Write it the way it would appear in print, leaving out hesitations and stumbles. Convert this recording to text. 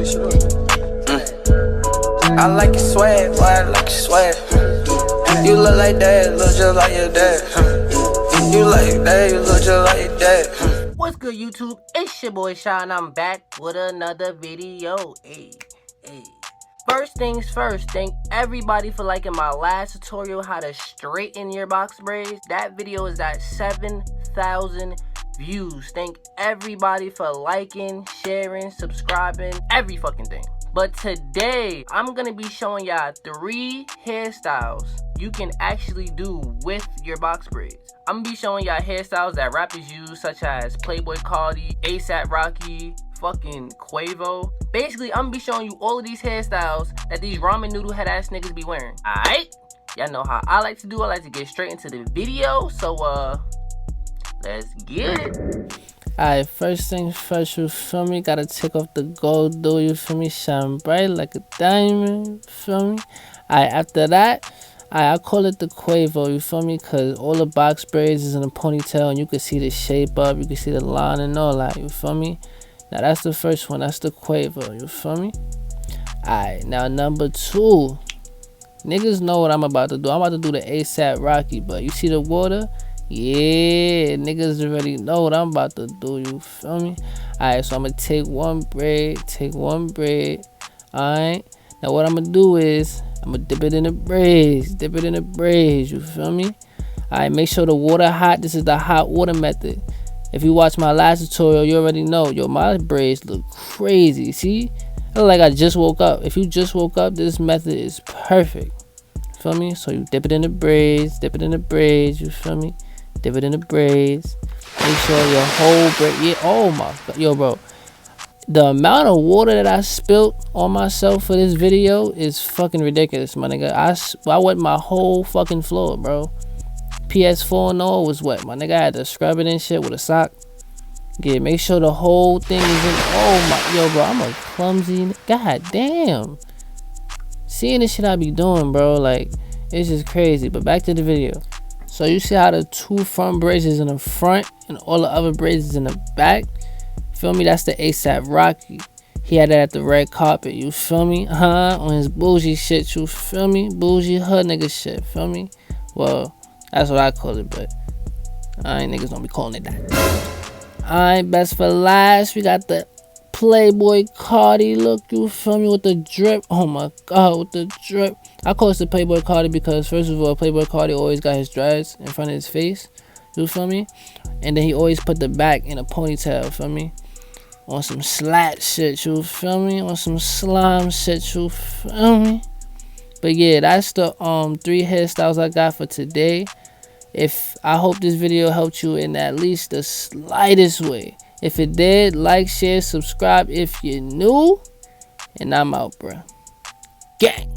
I like your swag, boy, I like your swag. You look like dad, look just like your dad. You like that, you look just like your dad. What's good, YouTube? It's your boy Shy, and I'm back with another video. Hey. First things first, thank everybody for liking my last tutorial how to straighten your box braids. That video is at 7,000 views. Thank everybody for liking, sharing, subscribing, every fucking thing. But today, I'm gonna be showing y'all 3 hairstyles you can actually do with your box braids. I'm gonna be showing y'all hairstyles that rappers use, such as Playboi Carti, ASAP Rocky, fucking Quavo. Basically, I'm gonna be showing you all of these hairstyles that these ramen noodle head ass niggas be wearing. Alright? Y'all know how I like to do. I like to get straight into the video. So, let's get it. Alright, first things first, you feel me? Gotta take off the gold, though, you feel me? Shine bright like a diamond, you feel me? Alright, after that, I call it the Quavo, you feel me? Cause all the box braids is in a ponytail and you can see the shape up, you can see the line and all that, you feel me? Now that's the first one, that's the Quavo, you feel me? Alright, now number 2. Niggas know what I'm about to do. I'm about to do the ASAP Rocky, but you see the water? Yeah, niggas already know what I'm about to do, you feel me? Alright, so I'm gonna take one braid. Alright, now what I'm gonna do is I'm gonna dip it in the braids, you feel me? Alright, make sure the water hot. This is the hot water method. If you watch my last tutorial, you already know. Yo, my braids look crazy. See? I look like I just woke up. If you just woke up, this method is perfect. Feel me? So you dip it in the braids, you feel me? Dip it in the braids. Make sure your whole braid. Yeah, oh my god. Yo, bro. The amount of water that I spilled on myself for this video is fucking ridiculous, my nigga. I wet my whole fucking floor, bro. PS4 and all was wet, my nigga. I had to scrub it and shit with a sock. Yeah, make sure the whole thing is in. Oh my, yo, bro, I'm a clumsy. God damn. Seeing the shit I be doing, bro, like, it's just crazy. But back to the video. So you see how the 2 front braids is in the front and all the other braids is in the back? Feel me? That's the ASAP Rocky. He had that at the red carpet, you feel me? On his bougie shit, you feel me? Bougie hood nigga shit, feel me? Well, that's what I call it, but I ain't niggas don't be calling it that. Alright, best for last, we got the Playboi Carti look, you feel me, with the drip. Oh my god, with the drip. I call it the Playboi Carti because first of all, Playboi Carti always got his dreads in front of his face, you feel me? And then he always put the back in a ponytail, feel me? On some slat shit, you feel me? On some slime shit, you feel me? But yeah, that's the 3 hairstyles I got for today. I hope this video helped you in at least the slightest way. If it did, like, share, subscribe if you're new. And I'm out, bro. Gang.